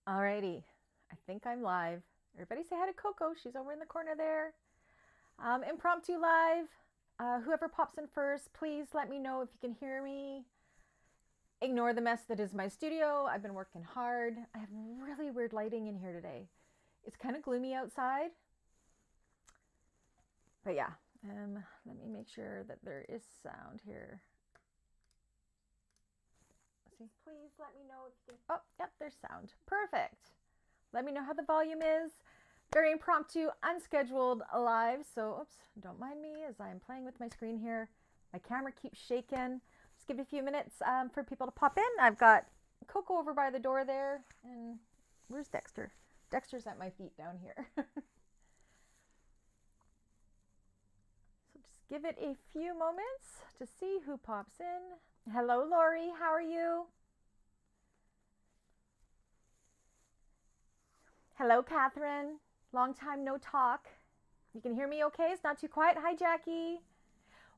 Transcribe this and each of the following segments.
Alrighty, I think I'm live. Everybody say hi to Coco. She's over in the corner there. Impromptu live. Whoever pops in first, please let me know if you can hear me. Ignore the mess that is my studio. I've been working hard. I have really weird lighting in here today. It's kind of gloomy outside. But yeah, let me make sure that there is sound here. See, please let me know if you can. Oh, yep, there's sound. Perfect. Let me know how the volume is. Very impromptu, unscheduled live. So, oops, don't mind me as I'm playing with my screen here. My camera keeps shaking. Just give it a few minutes for people to pop in. I've got Coco over by the door there. And where's Dexter? Dexter's at my feet down here. So just give it a few moments to see who pops in. Hello, Lori. How are you? Hello, Catherine. Long time no talk. You can hear me okay? It's not too quiet. Hi, Jackie.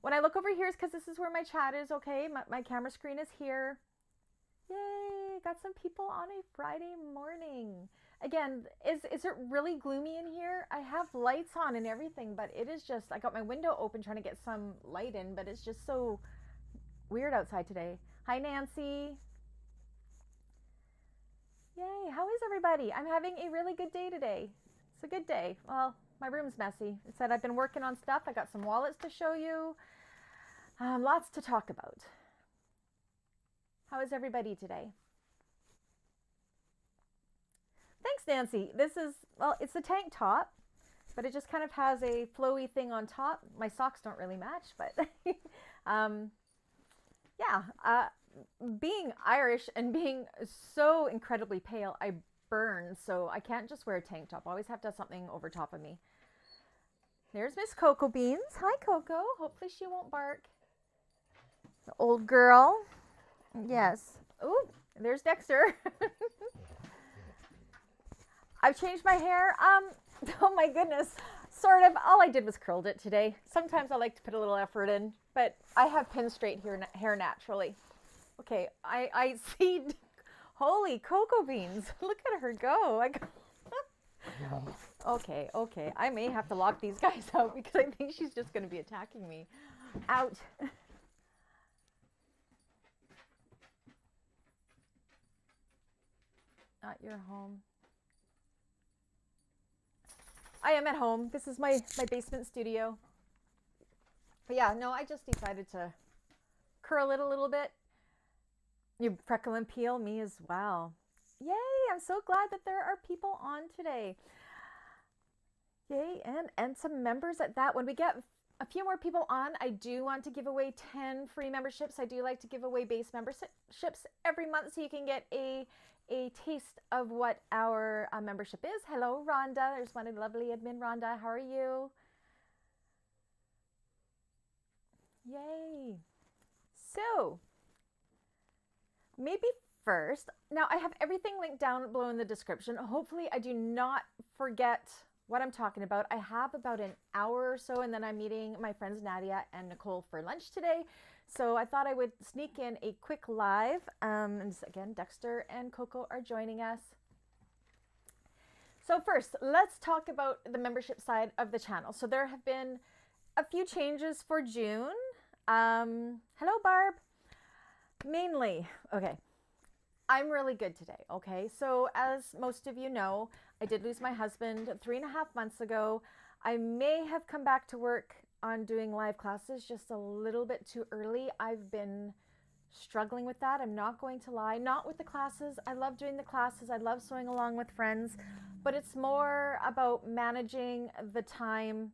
When I look over here, it's because this is where my chat is, okay? My camera screen is here. Yay, got some people on a Friday morning. Again, is it really gloomy in here? I have lights on and everything, but it is just, I got my window open trying to get some light in, but it's just so weird outside today. Hi, Nancy. Yay, how is everybody? I'm having a really good day today. It's a good day. Well, my room's messy. It said I've been working on stuff. I got some wallets to show you. Lots to talk about. How is everybody today? Thanks, Nancy. This is, well, it's a tank top, but it just kind of has a flowy thing on top. My socks don't really match, but yeah. Being Irish and being so incredibly pale, I burn, so I can't just wear a tank top. I always have to have something over top of me. There's Miss Cocoa Beans. Hi, Coco. Hopefully she won't bark. The old girl. Yes. Ooh, there's Dexter. I've changed my hair. Oh my goodness. Sort of. All I did was curled it today. Sometimes I like to put a little effort in, but I have pin straight hair naturally. Okay, I see. Holy cocoa beans. Look at her go. Okay. I may have to lock these guys out because I think she's just going to be attacking me. Out. Not your home. I am at home. This is my basement studio. But yeah, no, I just decided to curl it a little bit. You freckle and peel, me as well. Yay, I'm so glad that there are people on today. Yay, and some members at that. When we get a few more people on, I do want to give away 10 free memberships. I do like to give away base memberships every month so you can get a taste of what our membership is. Hello, Rhonda. There's one lovely admin, Rhonda. How are you? Yay. So, maybe first, now I have everything linked down below in the description. Hopefully I do not forget what I'm talking about. I have about an hour or so, and then I'm meeting my friends Nadia and Nicole for lunch today. So I thought I would sneak in a quick live. And again, Dexter and Coco are joining us. So first, let's talk about the membership side of the channel. So there have been a few changes for June. Hello, Barb. Mainly, okay, I'm really good today, okay? So as most of you know, I did lose my husband 3.5 months ago. I may have come back to work on doing live classes just a little bit too early. I've been struggling with that. I'm not going to lie. Not with the classes. I love doing the classes. I love sewing along with friends, but it's more about managing the time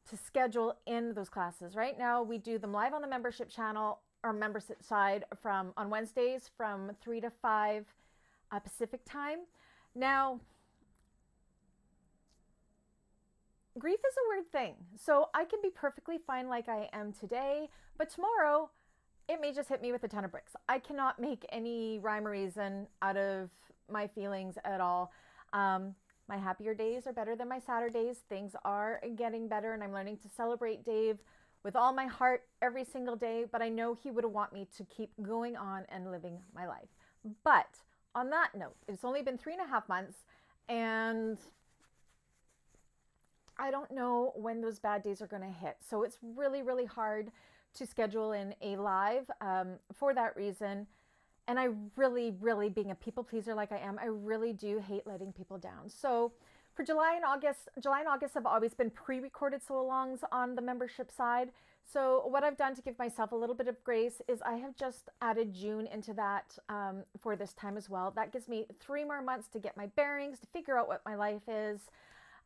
to schedule in those classes. Right now, we do them live on the membership channel or membership side on Wednesdays from 3 to 5 Pacific time. Now, grief is a weird thing. So I can be perfectly fine like I am today, but tomorrow it may just hit me with a ton of bricks. I cannot make any rhyme or reason out of my feelings at all. My happier days are better than my sadder days. Things are getting better, and I'm learning to celebrate Dave with all my heart every single day, but I know he would want me to keep going on and living my life. But on that note, it's only been 3.5 months, and I don't know when those bad days are going to hit. So it's really, really hard to schedule in a live for that reason. And I really, really, being a people pleaser like I am, I really do hate letting people down. So for July and August have always been pre-recorded sew-alongs on the membership side. So what I've done to give myself a little bit of grace is I have just added June into that for this time as well. That gives me 3 more months to get my bearings, to figure out what my life is,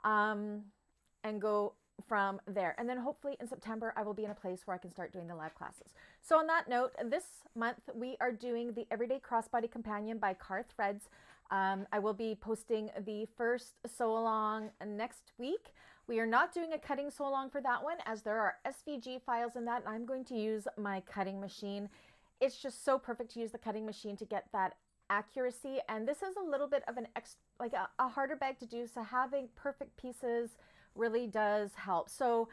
and go from there. And then hopefully in September, I will be in a place where I can start doing the live classes. So on that note, this month we are doing the Everyday Crossbody Companion by Car Threads. I will be posting the first sew-along next week. We are not doing a cutting sew-along for that one, as there are SVG files in that, and I'm going to use my cutting machine. It's just so perfect to use the cutting machine to get that accuracy. And this is a little bit of an a harder bag to do, so having perfect pieces really does help. So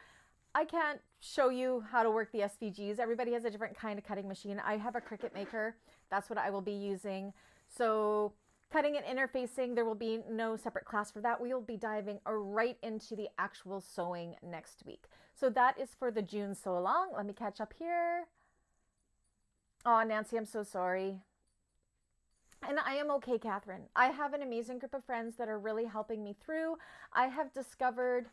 I can't show you how to work the SVGs. Everybody has a different kind of cutting machine. I have a Cricut Maker. That's what I will be using. So cutting and interfacing, there will be no separate class for that. We will be diving right into the actual sewing next week. So that is for the June sew-along. Let me catch up here. Oh, Nancy, I'm so sorry. And I am okay, Catherine. I have an amazing group of friends that are really helping me through. I have discovered,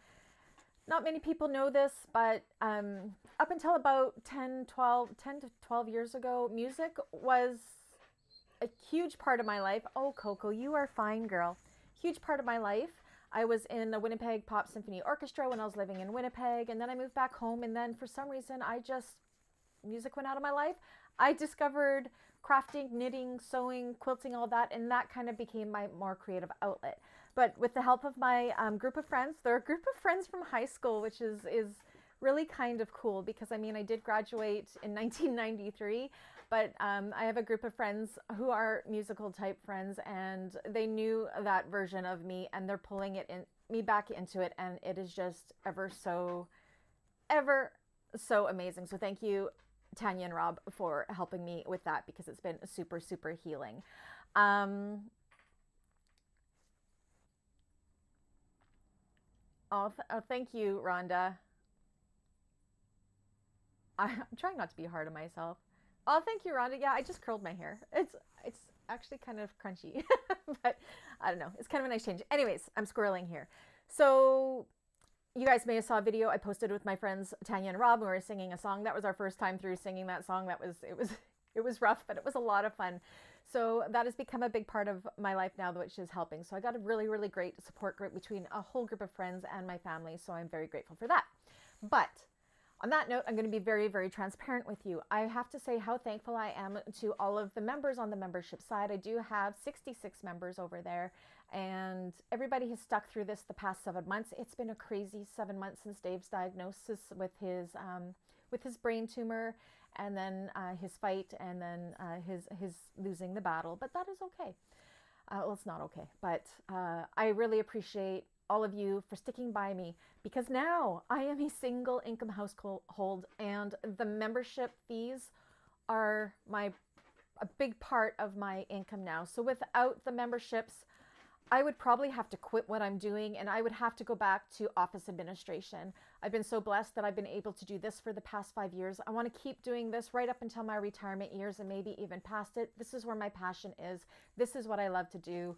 not many people know this, but up until about 10 to 12 years ago, music was a huge part of my life. Oh, Coco, you are fine, girl. Huge part of my life. I was in the Winnipeg Pop Symphony Orchestra when I was living in Winnipeg, and then I moved back home, and then for some reason, music went out of my life. I discovered crafting, knitting, sewing, quilting, all that, and that kind of became my more creative outlet. But with the help of my group of friends, they're a group of friends from high school, which is really kind of cool, because I mean, I did graduate in 1993, but I have a group of friends who are musical type friends, and they knew that version of me, and they're pulling me back into it, and it is just ever so amazing. So thank you, Tanya and Rob, for helping me with that, because it's been super, super healing. Thank you, Rhonda. I'm trying not to be hard on myself. Oh, thank you, Rhonda. Yeah, I just curled my hair. It's actually kind of crunchy, but I don't know. It's kind of a nice change. Anyways, I'm squirreling here. So you guys may have saw a video I posted with my friends Tanya and Rob. We were singing a song. That was our first time through singing that song. It was rough, but it was a lot of fun. So that has become a big part of my life now, which is helping. So I got a really, really great support group between a whole group of friends and my family. So I'm very grateful for that. But on that note, I'm going to be very, very transparent with you. I have to say how thankful I am to all of the members on the membership side. I do have 66 members over there, and everybody has stuck through this the past 7 months. It's been a crazy 7 months since Dave's diagnosis with his brain tumor, and then his fight, and then his losing the battle. But that is okay. Well, it's not okay, but I really appreciate all of you for sticking by me, because now I am a single income household, and the membership fees are a big part of my income now. So without the memberships, I would probably have to quit what I'm doing, and I would have to go back to office administration. I've been so blessed that I've been able to do this for the past 5 years. I want to keep doing this right up until my retirement years, and maybe even past it. This is where my passion is. This is what I love to do.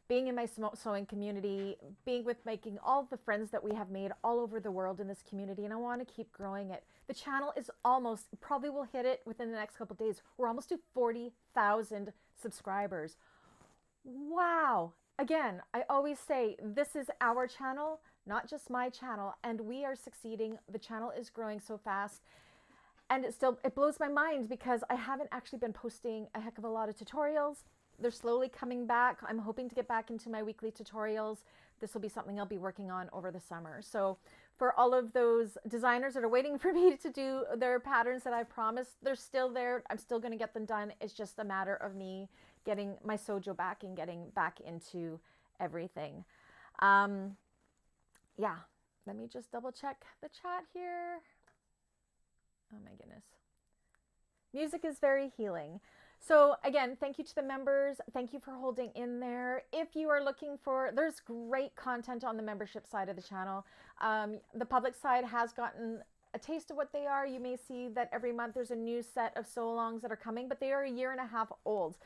Being in my sewing community, making all the friends that we have made all over the world in this community, and I want to keep growing it. The channel is probably will hit it within the next couple of days. We're almost to 40,000 subscribers. Wow. Again, I always say this is our channel, not just my channel, and we are succeeding. The channel is growing so fast, and it blows my mind, because I haven't actually been posting a heck of a lot of tutorials. They're slowly coming back. I'm hoping to get back into my weekly tutorials. This will be something I'll be working on over the summer. So for all of those designers that are waiting for me to do their patterns that I promised, they're still there. I'm still going to get them done. It's just a matter of me getting my sojo back and getting back into everything. Yeah, let me just double check the chat here. Oh my goodness. Music is very healing. So again, thank you to the members. Thank you for holding in there. If you are looking for, there's great content on the membership side of the channel. The public side has gotten a taste of what they are. You may see that every month there's a new set of sew-alongs that are coming, but they are a year and a half old.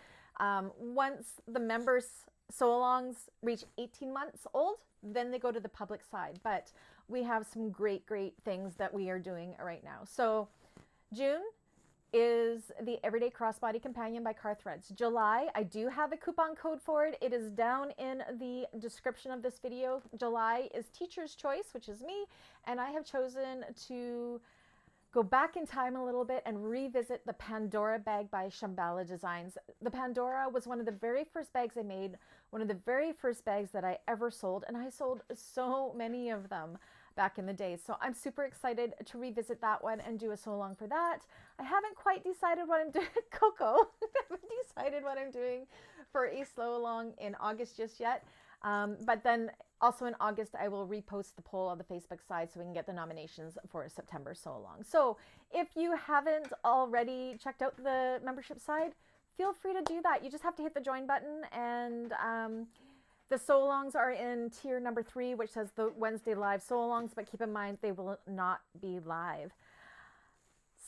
Once the members sew-alongs reach 18 months old, then they go to the public side. But we have some great things that we are doing right now. So June is the Everyday Crossbody Companion by Car Threads. July, I do have a coupon code for it. It is down in the description of this video. July is Teacher's Choice, which is me, and I have chosen to go back in time a little bit and revisit the Pandora bag by Shambhala Designs. The Pandora was one of the very first bags I made, one of the very first bags that I ever sold, and I sold so many of them back in the day. So I'm super excited to revisit that one and do a sew-along for that. I haven't quite decided what I'm doing, Coco. I haven't decided what I'm doing for a sew-along in August just yet. But then also in August, I will repost the poll on the Facebook side so we can get the nominations for a September sew-along. So if you haven't already checked out the membership side, feel free to do that. You just have to hit the join button, and the sew-alongs are in tier number 3, which says the Wednesday live sew-alongs, but keep in mind they will not be live.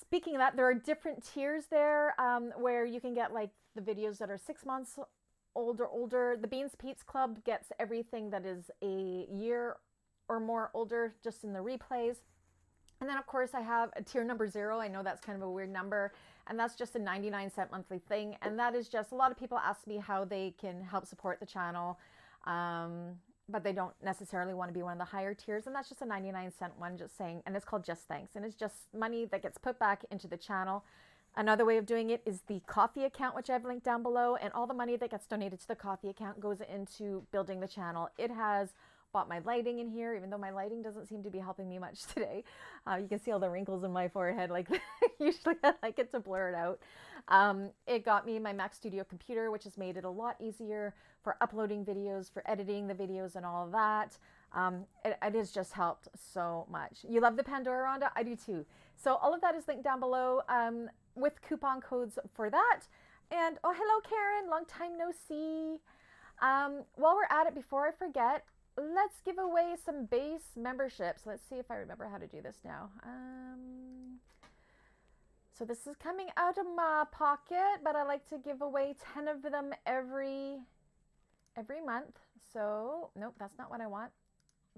Speaking of that, there are different tiers there where you can get like the videos that are 6 months old or older. The Beans Pete's Club gets everything that is a year or more older just in the replays. And then of course I have a tier number 0. I know that's kind of a weird number, and that's just a 99-cent monthly thing. And that is just, a lot of people ask me how they can help support the channel. But they don't necessarily want to be one of the higher tiers, and that's just a 99-cent one, just saying, and it's called Just Thanks, and it's just money that gets put back into the channel. Another way of doing it is the coffee account, which I've linked down below, and all the money that gets donated to the coffee account goes into building the channel. It has bought my lighting in here, even though my lighting doesn't seem to be helping me much today. You can see all the wrinkles in my forehead, like usually I like it to blur it out. It got me my Mac Studio computer, which has made it a lot easier for uploading videos, for editing the videos and all of that. It has just helped so much. You love the Pandora, Rhonda? I do too. So all of that is linked down below with coupon codes for that. And oh, hello Karen, long time no see. While we're at it, before I forget, let's give away some base memberships. Let's see if I remember how to do this now. So this is coming out of my pocket, but I like to give away 10 of them every month. So nope, that's not what I want.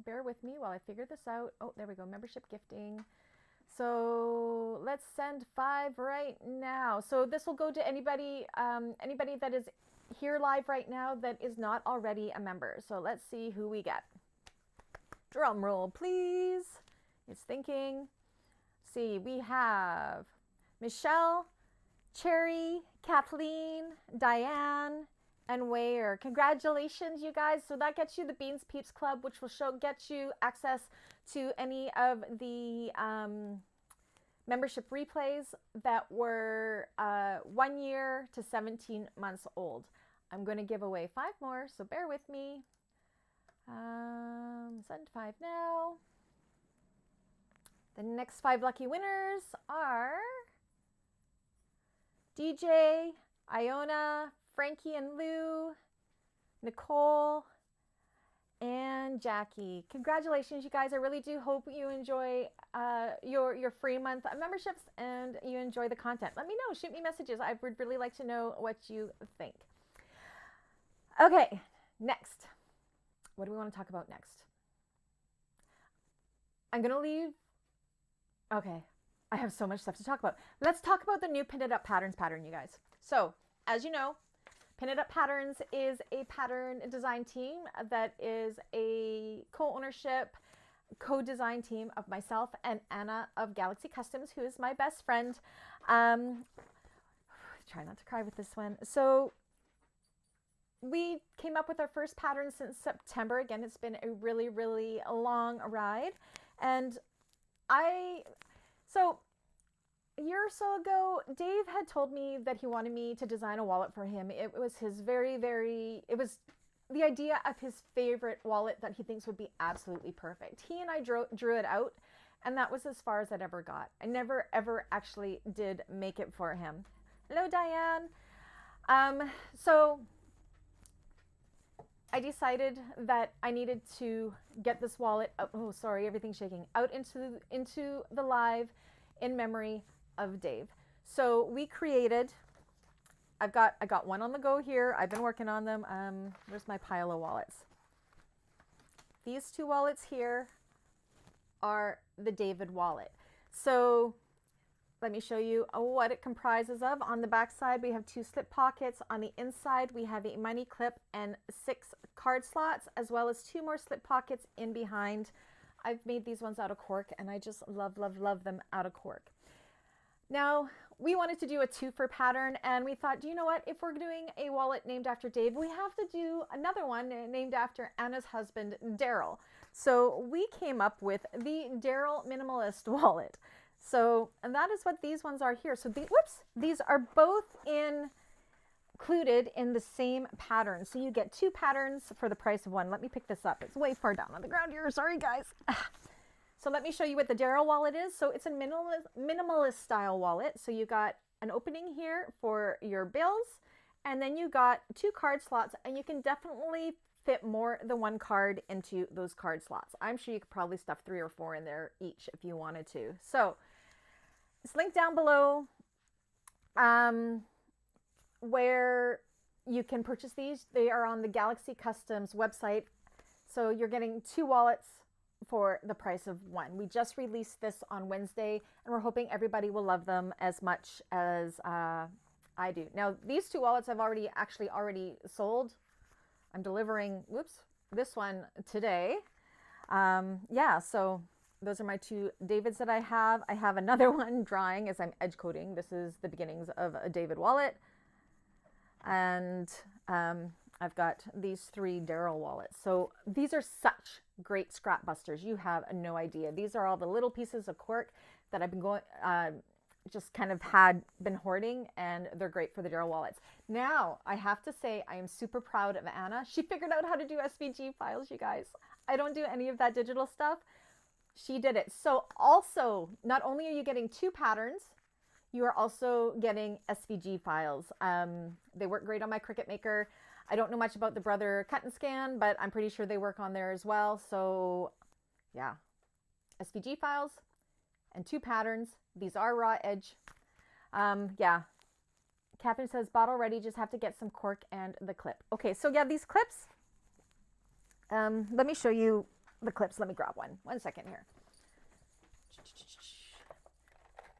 Bear with me while I figure this out. Oh, there we go, membership gifting. So let's send 5 right now. So this will go to anybody that is here live right now that is not already a member. So let's see who we get. Drum roll, please. It's thinking. See, we have Michelle, Cherry, Kathleen, Diane, and Ware. Congratulations, you guys. So that gets you the Beans Peeps Club, which will get you access to any of the membership replays that were 1 year to 17 months old. I'm going to give away 5 more, so bear with me. Send 5 now. The next 5 lucky winners are DJ, Iona, Frankie and Lou, Nicole, and Jackie. Congratulations, you guys. I really do hope you enjoy your free month memberships and you enjoy the content. Let me know. Shoot me messages. I would really like to know what you think. Okay, next. What do we want to talk about next? I'm going to leave. Okay, I have so much stuff to talk about. Let's talk about the new Pin It Up Patterns pattern, you guys. So, as you know, Pin It Up Patterns is a pattern design team that is a co-ownership, co-design team of myself and Anna of Galaxy Customs, who is my best friend. Try not to cry with this one. So we came up with our first pattern since September. Again, it's been a really, really long ride. And so a year or so ago, Dave had told me that he wanted me to design a wallet for him. It was his it was the idea of his favorite wallet that he thinks would be absolutely perfect. He and I drew it out, and that was as far as I'd ever got. I never, ever actually did make it for him. Hello, Diane. So I decided that I needed to get this wallet, oh sorry, everything's shaking, out into the live in memory of Dave. So we created, I got one on the go here. I've been working on them. Where's my pile of wallets? These two wallets here are the David wallet. So let me show you what it comprises of. On the back side, we have 2 slip pockets. On the inside, we have a money clip and 6 card slots, as well as 2 more slip pockets in behind. I've made these ones out of cork, and I just love, love, love them out of cork. Now, we wanted to do a 2-for pattern, and we thought, do you know what? If we're doing a wallet named after Dave, we have to do another one named after Anna's husband, Daryl. So we came up with the Daryl Minimalist wallet. So, and that is what these ones are here. So, these are both included in the same pattern. So you get 2 patterns for the price of one. Let me pick this up. It's way far down on the ground here. Sorry, guys. So let me show you what the Daryl wallet is. So it's a minimalist style wallet. So you got an opening here for your bills, and then you got 2 card slots, and you can definitely fit more than 1 card into those card slots. I'm sure you could probably stuff 3 or 4 in there each if you wanted to. So it's linked down below where you can purchase these. They are on the Galaxy Kustoms website. So you're getting 2 wallets for the price of 1. We just released this on Wednesday, and we're hoping everybody will love them as much as I do. Now, these 2 wallets I've already sold. I'm delivering, this one today. Yeah, so those are my 2 Davids that I have. I have another one drying as I'm edge coating. This is the beginnings of a David wallet. And I've got these 3 Daryl wallets. So these are such great scrap busters. You have no idea. These are all the little pieces of cork that I've been just kind of been hoarding, and they're great for the Daryl wallets. Now, I have to say, I am super proud of Anna. She figured out how to do SVG files, you guys. I don't do any of that digital stuff. She did it. So also, not only are you getting 2 patterns, you are also getting SVG files. They work great on my Cricut Maker. I don't know much about the Brother Cut and Scan, but I'm pretty sure they work on there as well. So yeah, SVG files and 2 patterns. These are raw edge. Yeah. Catherine says, bottle ready, just have to get some cork and the clip. Okay, so yeah, these clips, let me show you the clips. Let me grab one. 1 second here.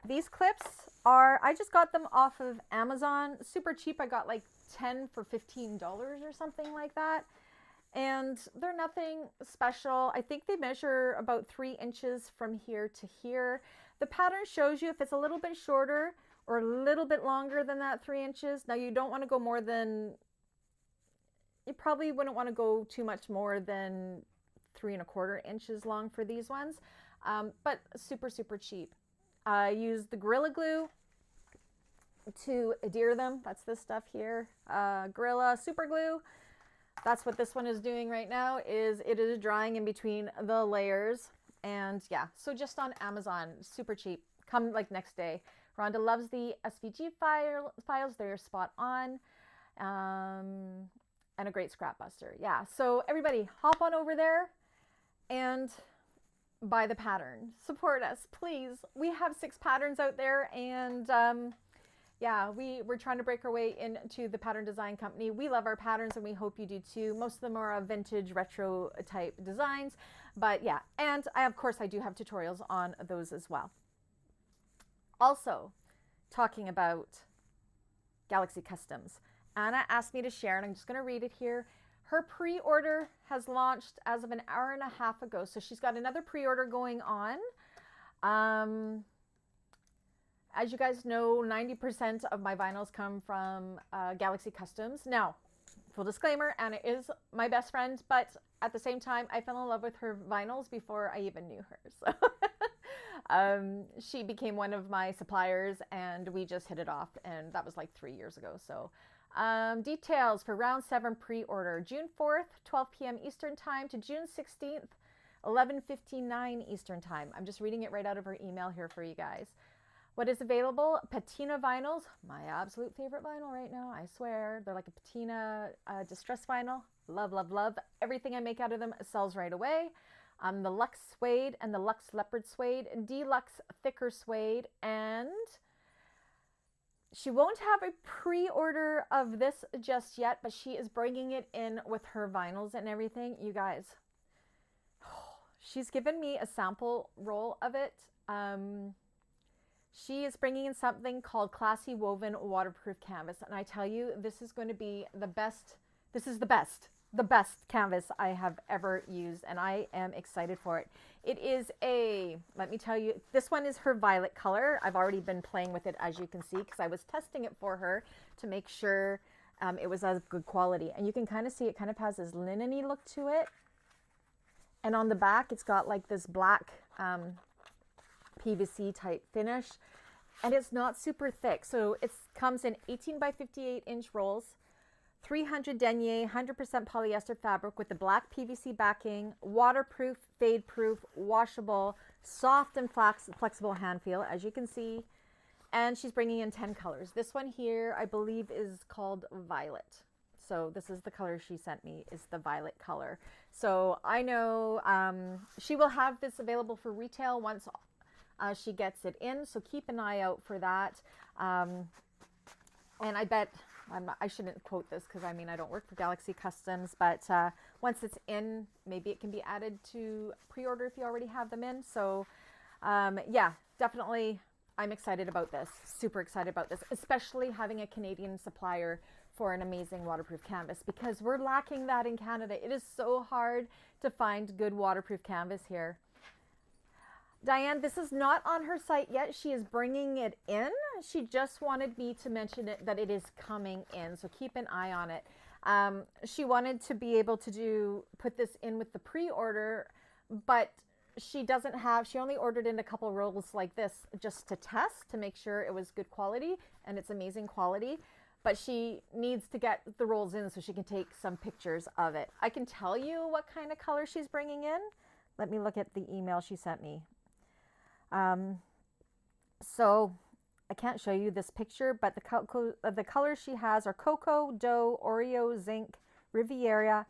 These clips are, I just got them off of Amazon. Super cheap. I got like 10 for $15 or something like that. And they're nothing special. I think they measure about 3 inches from here to here. The pattern shows you if it's a little bit shorter or a little bit longer than that 3 inches. Now you don't want to go more than, you probably wouldn't want to go too much more than 3¼ inches long for these ones, but super, super cheap. I used the Gorilla Glue to adhere them. That's this stuff here, Gorilla Super Glue. That's what this one is doing right now, is it is drying in between the layers. And yeah, so just on Amazon, super cheap, come like next day. Rhonda loves the SVG files, they're spot on, and a great scrap buster. Yeah, so everybody hop on over there and buy the pattern. Support us, please. We have 6 patterns out there, and yeah, we're trying to break our way into the pattern design company. We love our patterns, and we hope you do too. Most of them are vintage retro type designs, but yeah, and of course I do have tutorials on those as well. Also, talking about Galaxy Kustoms, Anna asked me to share, and I'm just going to read it here. Her pre-order has launched as of an hour-and-a-half ago, so she's got another pre-order going on. As you guys know, 90% of my vinyls come from Galaxy Kustoms. Now, full disclaimer, Anna is my best friend, but at the same time, I fell in love with her vinyls before I even knew her. So she became one of my suppliers, and we just hit it off, and that was like 3 years ago. So details for round 7 pre-order, June 4th, 12 p.m. Eastern time to June 16th, 11:59 Eastern time. I'm just reading it right out of her email here for you guys. What is available? Patina vinyls, my absolute favorite vinyl right now, I swear. They're like a patina distress vinyl. Love, love, love. Everything I make out of them sells right away. The Luxe Suede and the Luxe Leopard Suede, Deluxe Thicker Suede, and she won't have a pre-order of this just yet, but she is bringing it in with her vinyls and everything. You guys, she's given me a sample roll of it. She is bringing in something called Classy Woven Waterproof Canvas. And I tell you, this is going to be the best. This is the best canvas I have ever used. And I am excited for it. It is a, let me tell you, this one is her violet color. I've already been playing with it, as you can see, because I was testing it for her to make sure it was of good quality. And you can kind of see it kind of has this linen-y look to it. And on the back, it's got like this black PVC type finish, and it's not super thick. So it comes in 18 by 58 inch rolls, 300 denier, 100% polyester fabric with the black PVC backing, waterproof, fade proof, washable, soft and flexible hand feel, as you can see. And she's bringing in 10 colors. This one here, I believe, is called Violet. So this is the color she sent me, is the violet color. So I know she will have this available for retail once she gets it in, so keep an eye out for that. And I bet, I shouldn't quote this because I mean I don't work for Galaxy Customs, but once it's in, maybe it can be added to pre-order if you already have them in. So yeah, definitely I'm excited about this, super excited about this, especially having a Canadian supplier for an amazing waterproof canvas, because we're lacking that in Canada. It is so hard to find good waterproof canvas here. Diane, this is not on her site yet. She is bringing it in. She just wanted me to mention it, that it is coming in. So keep an eye on it. She wanted to be able to put this in with the pre-order, but she doesn't have, she only ordered in a couple rolls like this just to test, to make sure it was good quality, and it's amazing quality. But she needs to get the rolls in so she can take some pictures of it. I can tell you what kind of color she's bringing in. Let me look at the email she sent me. So I can't show you this picture, but the colors she has are Cocoa, Dough, Oreo, Zinc, Riviera,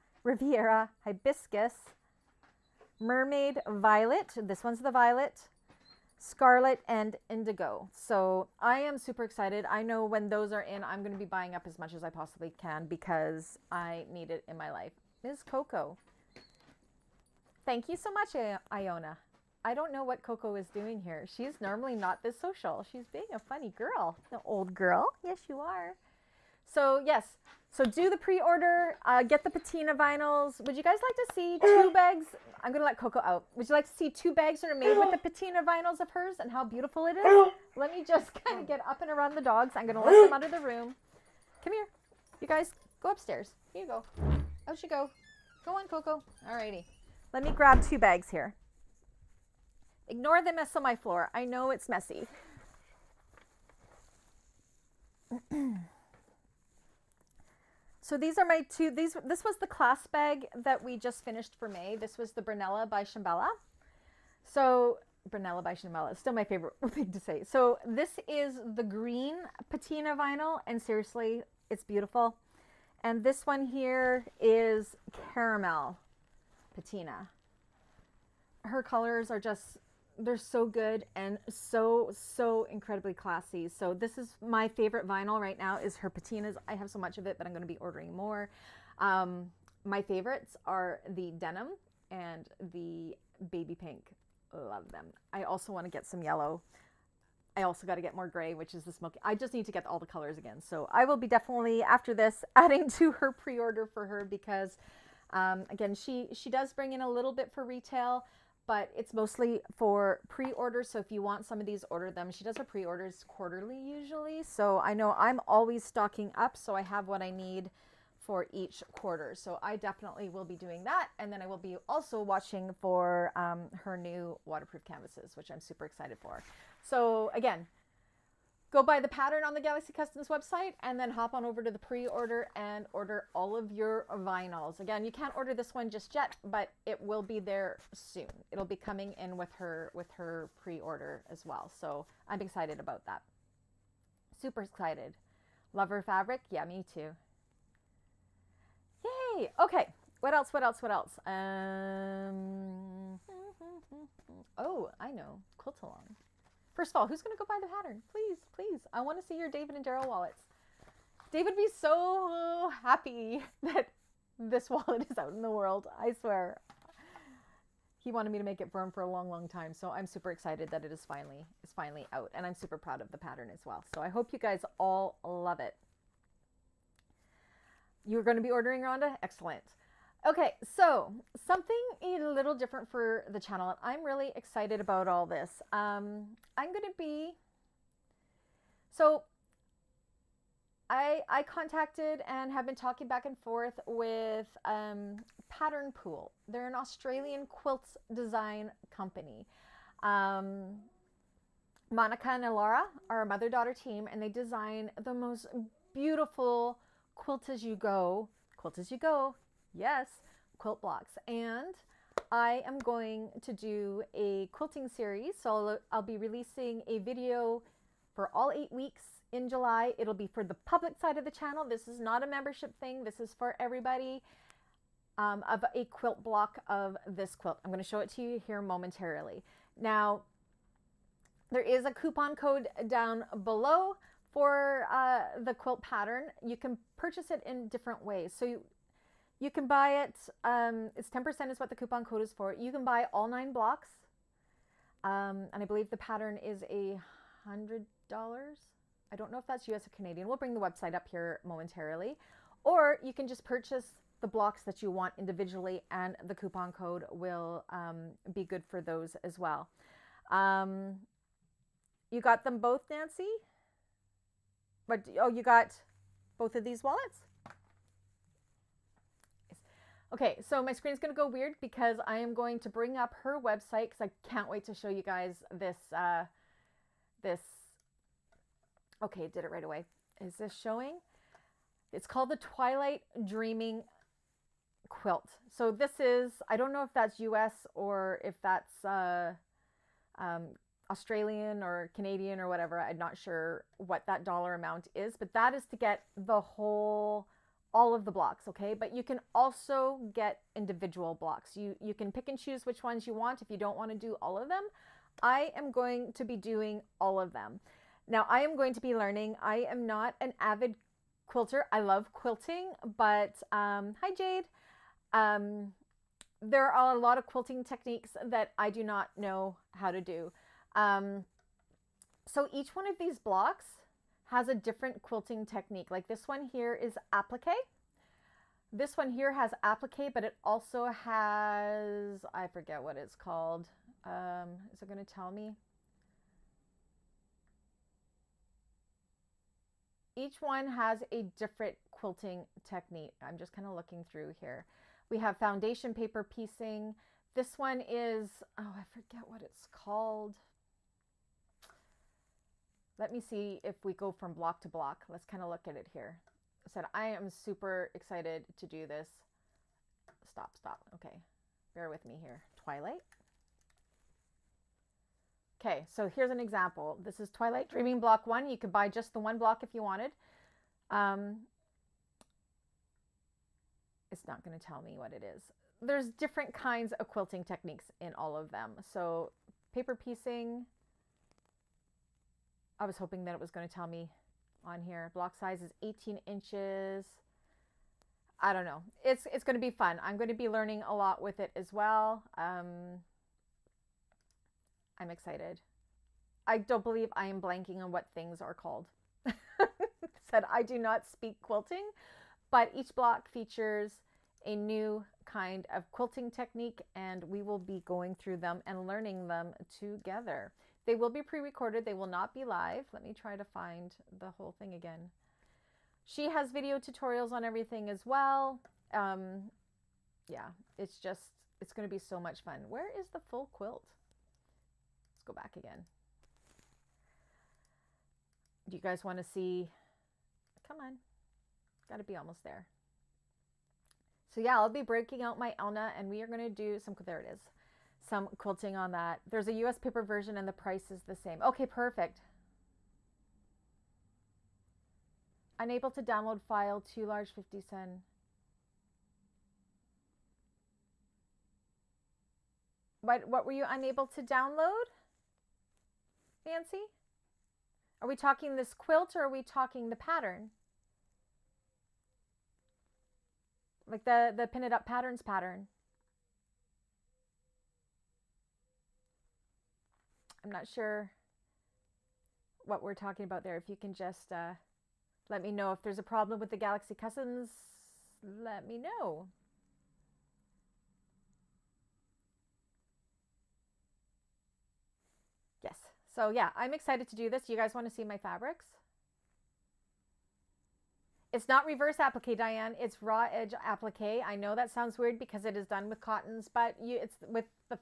Hibiscus, Mermaid, Violet. This one's the Violet, Scarlet, and Indigo. So I am super excited. I know when those are in, I'm going to be buying up as much as I possibly can because I need it in my life. Ms. Coco, thank you so much, Iona. I don't know what Coco is doing here. She's normally not this social. She's being a funny girl, the old girl. Yes, you are. So yes, so do the pre-order, get the patina vinyls. Would you guys like to see 2 bags? I'm gonna let Coco out. Would you like to see 2 bags that are made with the patina vinyls of hers and how beautiful it is? Let me just kind of get up and around the dogs. I'm gonna let them out of the room. Come here. You guys, go upstairs. Here you go. Out you go. Go on, Coco. Alrighty. Let me grab 2 bags here. Ignore the mess on my floor. I know it's messy. So these are my 2. This was the class bag that we just finished for May. This was the Brunella by Shambhala. So Brunella by Shambhala is still my favorite thing to say. So this is the green patina vinyl, and seriously, it's beautiful. And this one here is caramel patina. Her colors are just, they're so good and so incredibly classy. So this is my favorite vinyl right now, is her patinas. I have so much of it, but I'm going to be ordering more. My favorites are the denim and the baby pink. Love them. I also want to get some yellow. I also got to get more gray, which is the smoky. I just need to get all the colors again. So I will be definitely, after this, adding to her pre-order for her, because again, she does bring in a little bit for retail, but it's mostly for pre-order. So if you want some of these, order them. She does her pre-orders quarterly usually. So I know I'm always stocking up, so I have what I need for each quarter. So I definitely will be doing that. And then I will be also watching for her new waterproof canvases, which I'm super excited for. So again, go buy the pattern on the Galaxy Customs website and then hop on over to the pre-order and order all of your vinyls. Again, you can't order this one just yet, but it will be there soon. It'll be coming in with her pre-order as well. So I'm excited about that. Super excited. Love her fabric. Yeah, me too. Yay. Okay. What else? What else? What else? Oh, I know. Quilt Along. First of all, who's going to go buy the pattern? Please, please. I want to see your David and Daryl wallets. David would be so happy that this wallet is out in the world. I swear. He wanted me to make it for him for a long, long time. So I'm super excited that it is finally out. And I'm super proud of the pattern as well. So I hope you guys all love it. You're going to be ordering, Rhonda? Excellent. Okay, so something a little different for the channel, and I'm really excited about all this. I'm going to be, so I contacted and have been talking back and forth with Pattern Pool. They're an Australian quilt design company. Monica and Alaura are a mother-daughter team, and they design the most beautiful quilt as you go, yes, quilt blocks. And I am going to do a quilting series. So I'll be releasing a video for all 8 weeks in July. It'll be for the public side of the channel. This is not a membership thing. This is for everybody, of a quilt block of this quilt. I'm going to show it to you here momentarily. Now, there is a coupon code down below for the quilt pattern. You can purchase it in different ways. So you can buy it, it's 10% is what the coupon code is for. You can buy all 9 blocks. And I believe the pattern is $100. I don't know if that's US or Canadian. We'll bring the website up here momentarily. Or you can just purchase the blocks that you want individually, and the coupon code will be good for those as well. You got them both, Nancy? But, oh, you got both of these wallets? Okay, so my screen's going to go weird because I am going to bring up her website because I can't wait to show you guys this. Okay, did it right away. Is this showing? It's called the Twilight Dreaming Quilt. So this is, I don't know if that's US or if that's Australian or Canadian or whatever. I'm not sure what that dollar amount is, but that is to get the whole, all of the blocks, okay? But you can also get individual blocks. You can pick and choose which ones you want if you don't want to do all of them. I am going to be doing all of them. Now, I am going to be learning. I am not an avid quilter. I love quilting, but hi, Jade. There are a lot of quilting techniques that I do not know how to do. So each one of these blocks has a different quilting technique. Like this one here is applique. This one here has applique, but it also has, I forget what it's called. Is it going to tell me? Each one has a different quilting technique. I'm just kind of looking through here. We have foundation paper piecing. This one is, oh, I forget what it's called. Let me see if we go from block to block. Let's kind of look at it here. I said, I am super excited to do this. Stop. Okay, bear with me here. Twilight. Okay, so here's an example. This is Twilight Dreaming Block 1. You could buy just the one block if you wanted. It's not going to tell me what it is. There's different kinds of quilting techniques in all of them. So paper piecing, I was hoping that it was going to tell me on here. Block size is 18 inches. I don't know. It's going to be fun. I'm going to be learning a lot with it as well. I'm excited. I don't believe I am blanking on what things are called. Said I do not speak quilting, but each block features a new kind of quilting technique, and we will be going through them and learning them together. They will be pre-recorded. They will not be live. Let me try to find the whole thing again. She has video tutorials on everything as well. Yeah, it's going to be so much fun. Where is the full quilt? Let's go back again. Do you guys want to see? Come on. Got to be almost there. So yeah, I'll be breaking out my Elna and we are going to do some, there it is, some quilting on that. There's a US paper version and the price is the same. Okay, perfect. Unable to download file, too large, 50 cent. What were you unable to download, Nancy? Are we talking this quilt or are we talking the pattern? Like the pin it up patterns pattern. I'm not sure what we're talking about there. If you can just let me know if there's a problem with the Galaxy Customs, let me know. Yes. So yeah, I'm excited to do this. You guys want to see my fabrics? It's not reverse applique, Diane. It's raw edge applique. I know that sounds weird because it is done with cottons, but it's with the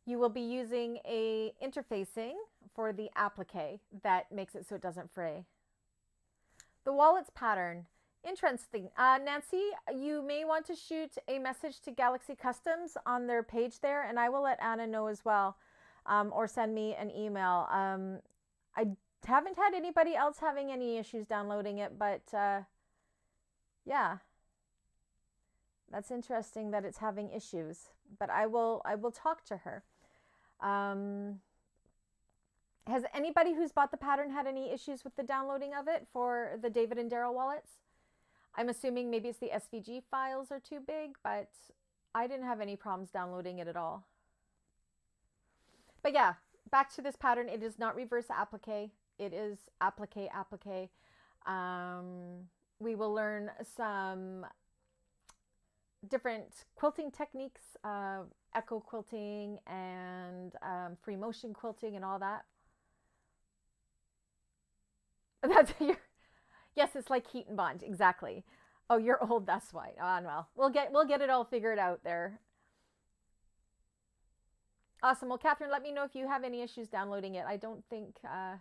you will be using a interfacing for the applique that makes it so it doesn't fray. The wallets pattern. Interesting. Nancy, you may want to shoot a message to Galaxy Customs on their page there, and I will let Anna know as well, or send me an email. I haven't had anybody else having any issues downloading it, but yeah, that's interesting that it's having issues. But I will talk to her. Has anybody who's bought the pattern had any issues with the downloading of it for the David and Daryl wallets? I'm assuming maybe it's the SVG files are too big, but I didn't have any problems downloading it at all. But yeah, back to this pattern. It is not reverse applique. It is applique. We will learn some different quilting techniques, echo quilting and free motion quilting and all that. That's your, yes, it's like heat and bond, exactly. Oh, you're old, that's why. Oh, well, we'll get it all figured out there. Awesome. Well, Catherine, let me know if you have any issues downloading it. I don't think I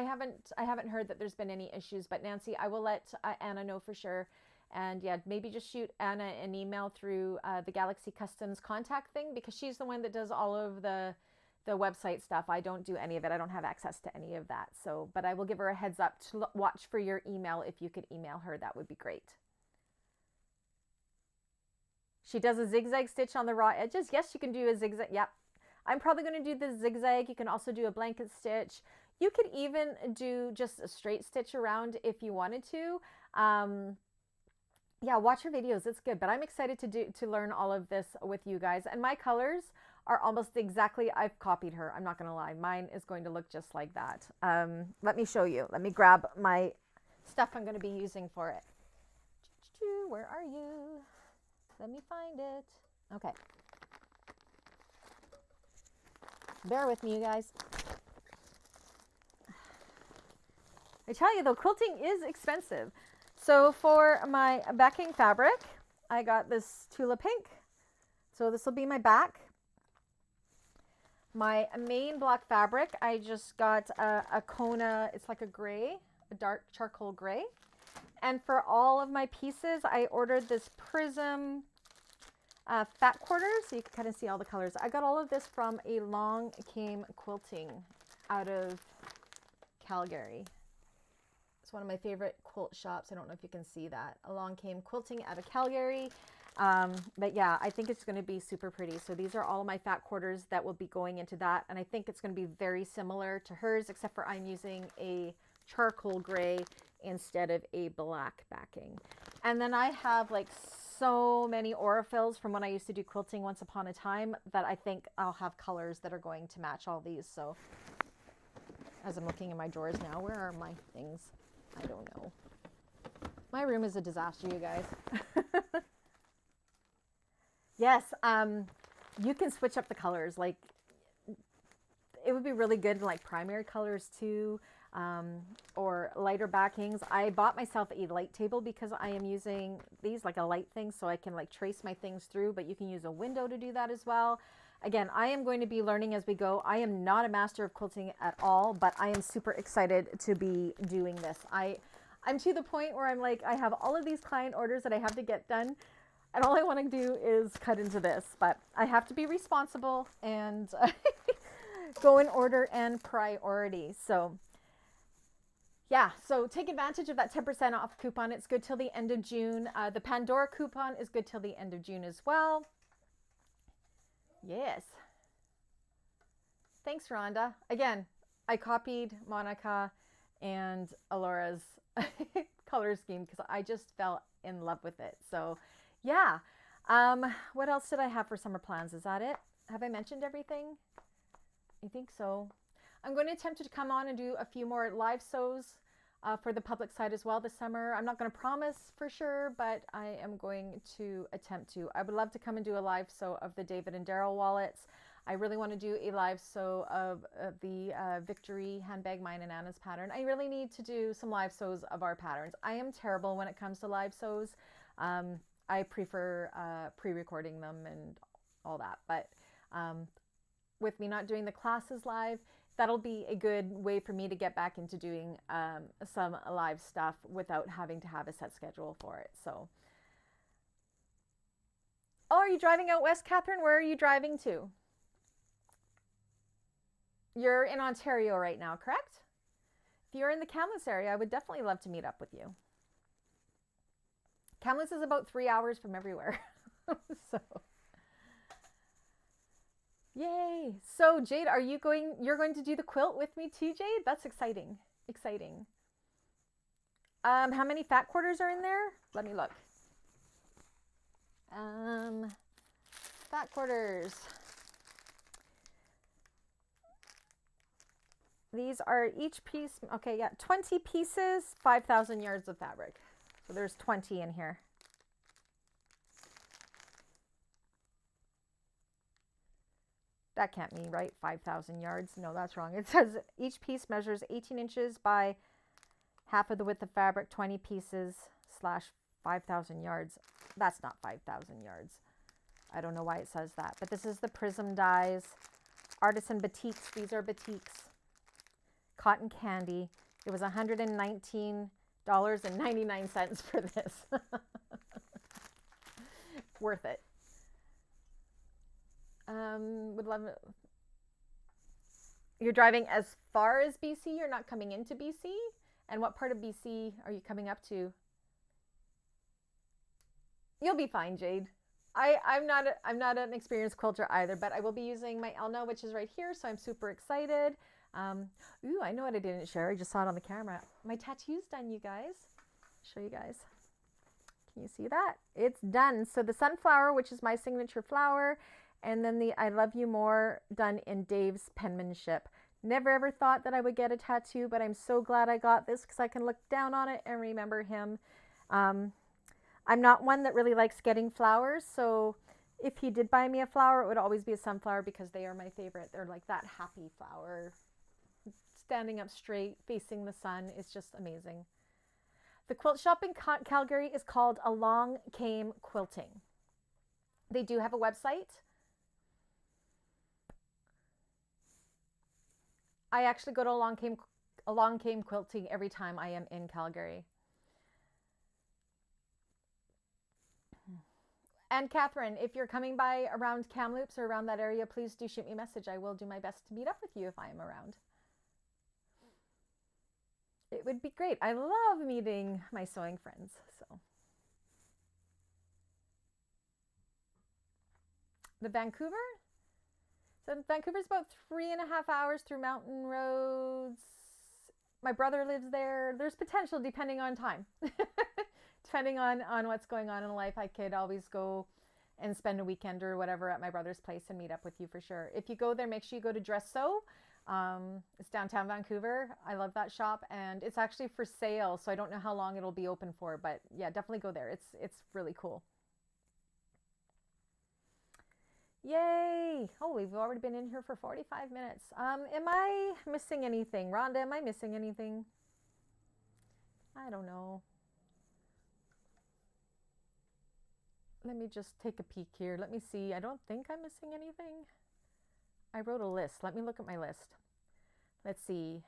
haven't heard that there's been any issues, but Nancy, I will let Anna know for sure. And yeah, maybe just shoot Anna an email through the Galaxy Customs contact thing, because she's the one that does all of the website stuff. I don't do any of it. I don't have access to any of that. So, but I will give her a heads up to watch for your email. If you could email her, that would be great. She does a zigzag stitch on the raw edges. Yes, you can do a zigzag. Yep. I'm probably going to do the zigzag. You can also do a blanket stitch. You could even do just a straight stitch around if you wanted to. Yeah, watch her videos. It's good. But I'm excited to learn all of this with you guys. And my colors are almost exactly, I've copied her. I'm not going to lie. Mine is going to look just like that. Let me show you. Let me grab my stuff I'm going to be using for it. Where are you? Let me find it. Okay. Bear with me, you guys. I tell you though, quilting is expensive. So for my backing fabric, I got this Tula Pink. So this will be my back. My main block fabric, I just got a Kona, it's like a gray, a dark charcoal gray. And for all of my pieces, I ordered this Prism fat quarters, so you can kind of see all the colors. I got all of this from A Long Came Quilting out of Calgary. It's one of my favorite quilt shops. I don't know if you can see that. Along Came Quilting out of Calgary. But yeah, I think it's going to be super pretty. So these are all of my fat quarters that will be going into that. And I think it's going to be very similar to hers, except for I'm using a charcoal gray instead of a black backing. And then I have like so many Aurifils from when I used to do quilting once upon a time that I think I'll have colors that are going to match all these. So as I'm looking in my drawers now, where are my things? I don't know. My room is a disaster, you guys. Yes, you can switch up the colors. Like, it would be really good in like primary colors too, or lighter backings. I bought myself a light table because I am using these like a light thing, so I can like trace my things through, but you can use a window to do that as well. Again, I am going to be learning as we go. I am not a master of quilting at all, but I am super excited to be doing this. I'm to the point where I'm like, I have all of these client orders that I have to get done, and all I want to do is cut into this, but I have to be responsible and go in order and priority. So yeah, so take advantage of that 10% off coupon. It's good till the end of June. The Pandora coupon is good till the end of June as well. Yes. Thanks, Rhonda. Again, I copied Monica and Alaura's color scheme because I just fell in love with it. So yeah. What else did I have for summer plans? Is that it? Have I mentioned everything? I think so. I'm going to attempt to come on and do a few more live sews for the public side as well this summer. I'm not going to promise for sure, but I am going to attempt to. I would love to come and do a live sew of the David and Daryl wallets. I really want to do a live sew of the Victory handbag, mine and Anna's pattern. I really need to do some live sews of our patterns. I am terrible when it comes to live sews. I prefer pre-recording them and all that, but with me not doing the classes live, that'll be a good way for me to get back into doing some live stuff without having to have a set schedule for it. So, oh, are you driving out west, Catherine? Where are you driving to? You're in Ontario right now, correct? If you're in the Kamloops area, I would definitely love to meet up with you. Kamloops is about 3 hours from everywhere. So, yay. So Jade, you're going to do the quilt with me too, Jade? That's exciting. Exciting. How many fat quarters are in there? Let me look. Fat quarters. These are each piece, okay, yeah, 20 pieces, 5,000 yards of fabric. So there's 20 in here. That can't mean right, 5,000 yards. No, that's wrong. It says each piece measures 18 inches by half of the width of fabric, 20 pieces slash 5,000 yards. That's not 5,000 yards. I don't know why it says that, but this is the Prism dies. Artisan batiks, these are batiks. Cotton candy. It was $119.99 for this. Worth it. Would love it. You're driving as far as BC? You're not coming into BC? And what part of BC are you coming up to? You'll be fine, Jade. I'm not an experienced quilter either, but I will be using my Elna, which is right here, so I'm super excited. Ooh, I know what I didn't share. I just saw it on the camera. My tattoo's done, you guys. Show you guys. Can you see that? It's done. So the sunflower, which is my signature flower, and then the I Love You More done in Dave's penmanship. Never ever thought that I would get a tattoo, but I'm so glad I got this because I can look down on it and remember him. I'm not one that really likes getting flowers, so if he did buy me a flower, it would always be a sunflower because they are my favorite. They're like that happy flower. Standing up straight, facing the sun is just amazing. The quilt shop in Calgary is called Along Came Quilting. They do have a website. I actually go to Along Came Quilting every time I am in Calgary. And Catherine, if you're coming by around Kamloops or around that area, please do shoot me a message. I will do my best to meet up with you if I am around. It would be great. I love meeting my sewing friends. So the Vancouver? So Vancouver's about 3.5 hours through mountain roads. My brother lives there. There's potential depending on time. Depending on what's going on in life, I could always go and spend a weekend or whatever at my brother's place and meet up with you for sure. If you go there, make sure you go to Dress Sew. It's downtown Vancouver. I love that shop, and it's actually for sale, so I don't know how long it'll be open for, but yeah, definitely go there. It's really cool. Yay! Oh, we've already been in here for 45 minutes. Am I missing anything? Rhonda, am I missing anything? I don't know. Let me just take a peek here. Let me see. I don't think I'm missing anything. I wrote a list. Let me look at my list. Let's see.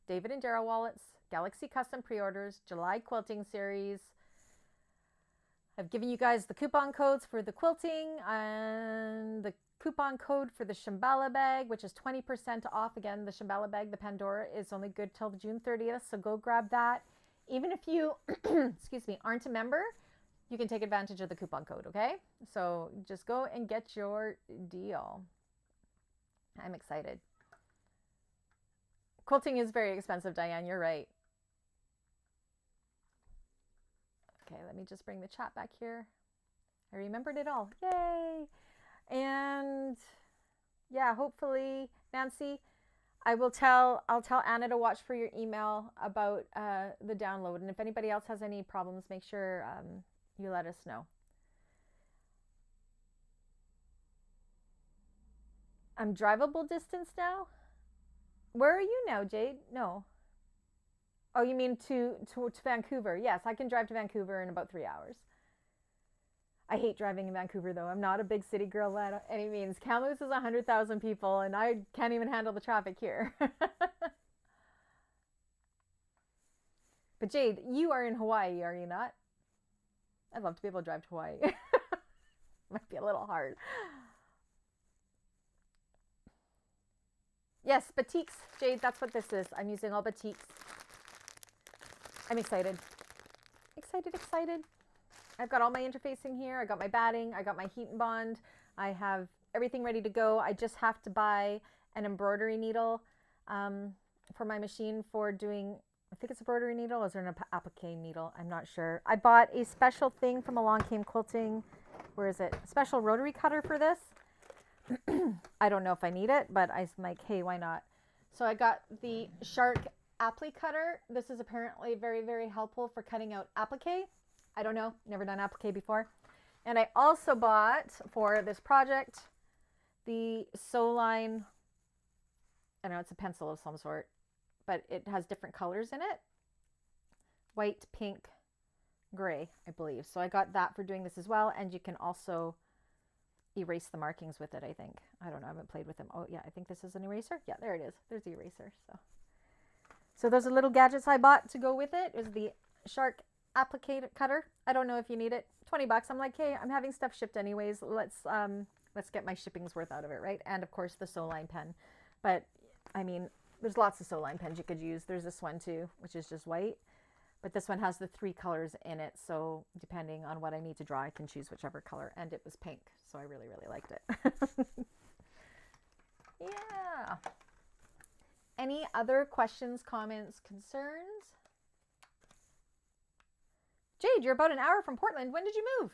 David and Daryl wallets, Galaxy custom pre-orders, July quilting series. I've given you guys the coupon codes for the quilting and the coupon code for the Shambhala bag, which is 20% off. Again, the Shambhala bag, the Pandora, is only good till June 30th. So go grab that. Even if you, excuse me, aren't a member, you can take advantage of the coupon code, okay? So just go and get your deal. I'm excited. Quilting is very expensive, Diane. You're right. Okay, let me just bring the chat back here. I remembered it all. Yay! And yeah, hopefully, Nancy, I'll tell Anna to watch for your email about the download. And if anybody else has any problems, make sure you let us know. I'm drivable distance now? Where are you now, Jade? No. Oh, you mean to Vancouver? Yes, I can drive to Vancouver in about 3 hours. I hate driving in Vancouver, though. I'm not a big city girl by any means. Kamloops is 100,000 people, and I can't even handle the traffic here. But Jade, you are in Hawaii, are you not? I'd love to be able to drive to Hawaii. Might be a little hard. Yes, batiks, Jade, that's what this is. I'm using all batiks. I'm excited. Excited. I've got all my interfacing here. I got my batting. I got my heat and bond. I have everything ready to go. I just have to buy an embroidery needle for my machine for doing, I think it's a embroidery needle. Or is there an applique needle? I'm not sure. I bought a special thing from Along Came Quilting. Where is it? Special rotary cutter for this. I don't know if I need it, but I'm like, hey, why not? So I got the Shark applique cutter. This is apparently very, very helpful for cutting out applique. I don't know, never done applique before. And I also bought for this project the Sewalong. I know it's a pencil of some sort, but it has different colors in it. White, pink, gray, I believe. So I got that for doing this as well. And you can also erase the markings with it, I think. I don't know, I haven't played with them. Oh yeah, I think this is an eraser. Yeah, there it is. There's the eraser. So those are little gadgets I bought to go with it. It was the Shark applique cutter. I don't know if you need it. 20 bucks. I'm like, hey, I'm having stuff shipped anyways. Let's get my shipping's worth out of it, right? And of course the Sewline pen. But I mean, there's lots of Sewline pens you could use. There's this one too, which is just white. But this one has the 3 colors in it. So depending on what I need to draw, I can choose whichever color. And it was pink. So I really, really liked it. Yeah. Any other questions, comments, concerns? Jade, you're about an hour from Portland. When did you move?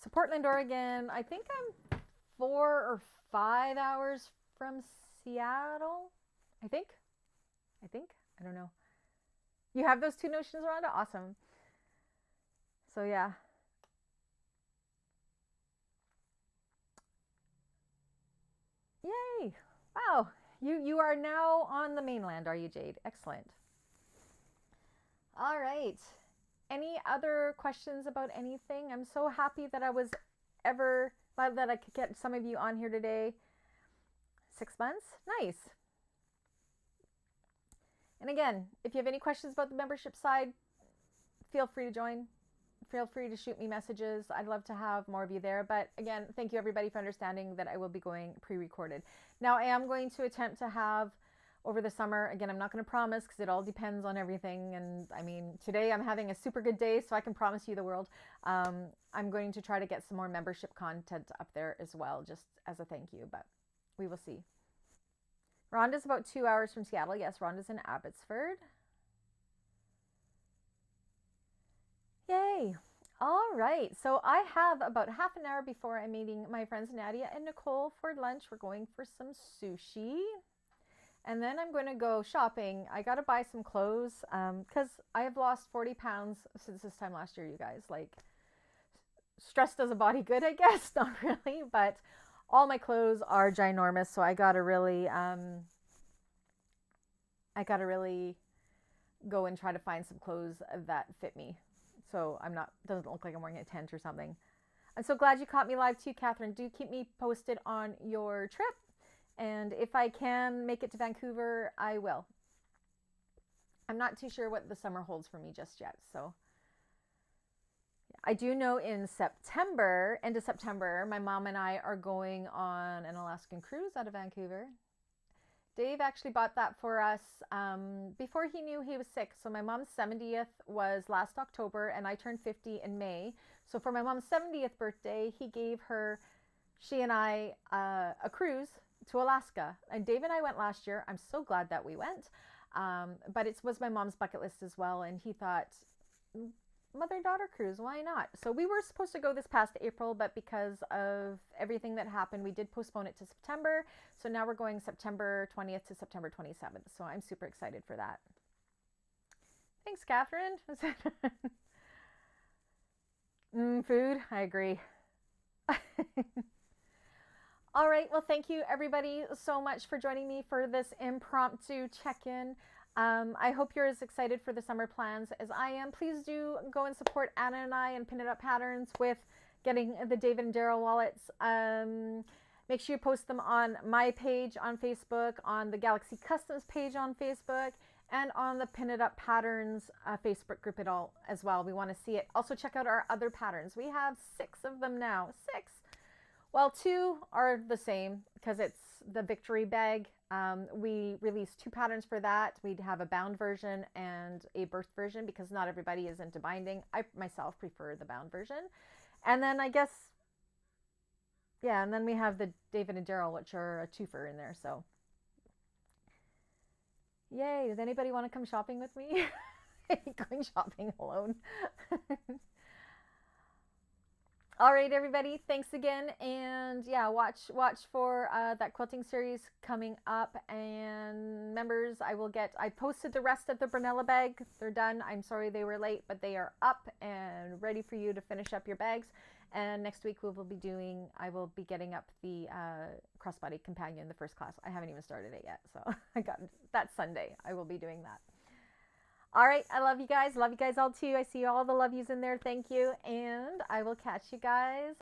So Portland, Oregon, I think I'm 4 or 5 hours from Seattle. I think. I don't know. You have those two notions, Rhonda? Awesome. So yeah. Yay. Wow. You are now on the mainland, are you, Jade? Excellent. All right. Any other questions about anything? I'm so happy that I was glad that I could get some of you on here today. 6 months? Nice. And again, if you have any questions about the membership side, feel free to join. Feel free to shoot me messages. I'd love to have more of you there. But again, thank you everybody for understanding that I will be going pre-recorded. Now I am going to attempt to have over the summer, again, I'm not going to promise because it all depends on everything. And I mean, today I'm having a super good day, so I can promise you the world. I'm going to try to get some more membership content up there as well, just as a thank you, but we will see. Rhonda's about 2 hours from Seattle. Yes, Rhonda's in Abbotsford. Yay. All right. So I have about half an hour before I'm meeting my friends Nadia and Nicole for lunch. We're going for some sushi. And then I'm going to go shopping. I got to buy some clothes because I have lost 40 pounds since this time last year, you guys. Like, stress does a body good, I guess. Not really, but all my clothes are ginormous. So I got to really go and try to find some clothes that fit me. so doesn't look like I'm wearing a tent or something. I'm so glad you caught me live too, Catherine. Do keep me posted on your trip. And if I can make it to Vancouver, I will. I'm not too sure what the summer holds for me just yet. So I do know in September, end of September, my mom and I are going on an Alaskan cruise out of Vancouver. Dave actually bought that for us before he knew he was sick. So my mom's 70th was last October and I turned 50 in May. So for my mom's 70th birthday, he gave her, she and I, a cruise to Alaska. And Dave and I went last year. I'm so glad that we went. But it was my mom's bucket list as well. And he thought, mother-daughter cruise, why not? So we were supposed to go this past April, but because of everything that happened, we did postpone it to September. So now we're going September 20th to September 27th. So I'm super excited for that. Thanks, Catherine. Food, I agree. All right, well, thank you everybody so much for joining me for this impromptu check-in. I hope you're as excited for the summer plans as I am. Please do go and support Anna and I and Pin It Up Patterns with getting the David and Daryl wallets. Make sure you post them on my page on Facebook, on the Galaxy Customs page on Facebook, and on the Pin It Up Patterns Facebook group as well. We want to see it. Also check out our other patterns. We have 6 of them now. 6. Well, 2 are the same because it's the victory bag. We released 2 patterns for that. We'd have a bound version and a burst version because not everybody is into binding. I myself prefer the bound version. And then I guess, yeah, and then we have the David and Daryl, which are a twofer in there. So, yay. Does anybody want to come shopping with me? Going shopping alone. All right, everybody, thanks again. And yeah, watch for that quilting series coming up. And members, I posted the rest of the Brunella bag. They're done. I'm sorry they were late, but they are up and ready for you to finish up your bags. And next week I will be getting up the crossbody companion, the first class. I haven't even started it yet. So that's Sunday. I will be doing that. All right, I love you guys. Love you guys all too. I see all the love yous in there. Thank you. And I will catch you guys